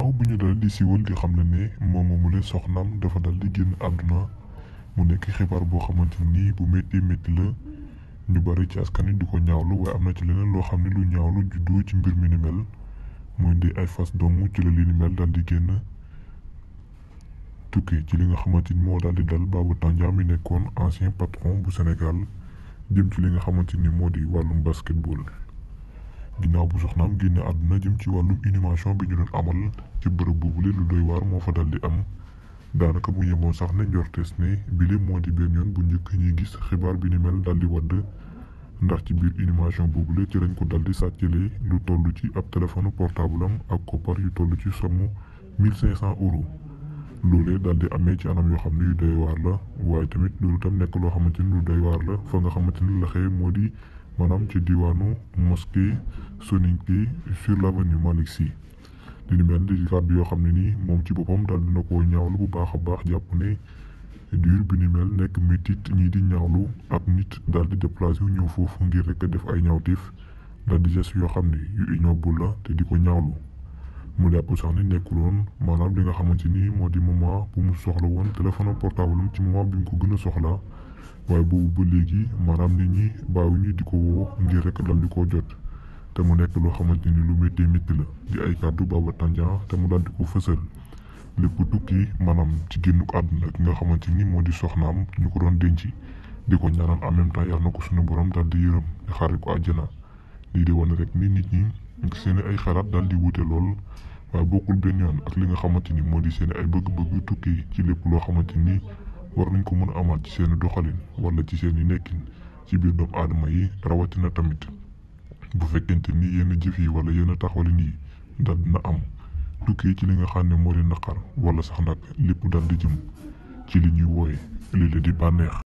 ginnaaw bu ñu dal di siiwal di xam ne moom moomule soxnaam dafa dal di génn àdduna mu nekk xibaar boo xamante ni bu métti métti la ñu bari ci askan wi di ko ñaawlu waaye am na ci leneen loo xam ne lu ñaawlu juddoo ci mbir mi ni mel mooy ndi ay fas doomu ci la li ni mel dal di génn tukkee ci li nga xamante ni moo dal di dal Babou Tandian mi nekkoon ancien patron bu Sénégal jëm ci li nga xamante ni moo di wàllum basketball. ginnaaw bu soxnaam génne àdduna jëm ci wàllum inhumation bi ñu doon amal ci bërëb boobule lu doy waar moo fa dal di am daanaka bu yemoon sax ne njortees ne bile moo di benn yoon bu njëkk ñuy gis xibaar bi ni mel dal di wadd ndax ci biir inhumation boobule ci lañ ko dal di sàccalee lu toll ci ab téléphone portable am ak koppar yu toll ci somme 1500 euros loolee dal di amee ci anam yoo xam ne yu doy waar la waaye tamit loolu tam nekk loo xamante ni lu doy waar la fa nga xamante ni la xëy moo di maanaam ci diwaanu mosquée Soninké sur l'avenue Malick Sy li ni mel di kàddu yoo xam ne nii moom ci boppam daal dina ko ñaawlu bu baax a baax jàpp ne dur bi ni mel nekk métit ñii di ñaawlu ab nit daal di déplacé wu ñëw foofu ngir rek def ay ñaawteef daal di geste yoo xam ne yu ignoble la te di ko ñaawlu mu jàpp sax ne nekkuloon maanaam li nga xamante ni moo di moment bu mu soxla woon téléphone portable am ci moment bi mu ko gën a soxla waaye boobu ba léegi maanaam nit ñi bàyyiwuñu di ko woo ngir rek dal di ko jot te mu nekk loo xamante ni lu métti métti la di ay kàddu Babou Tandian te mu dal di ko fësal lépp tukki maanaam ci génnuk àdduna ki nga xamante ni moo di soxnaam ñu ko doon denc di ko ñaanal en même temps yàlla na ko suñu borom dal di yërëm di xaare ko àjjana lii di wane rek ni nit ñi seen ay xalaat dal di wute lool waaye bokkul benn yoon ak li nga xamante ni moo di seen ay bëgg-bëgg tukki ci lépp loo xamante ni war nañ ko mën a amaat ci seen doxalin wala ci seen i nekkin ci biir doomu aadama yi rawatina tamit bu fekkente ni yenn jëf yi wala yenn taxawalin yi dal dina am tukki ci li nga xam ne moo di naqar wala sax nag lépp dal di jëm ci li ñuy wooye lii la di bànneex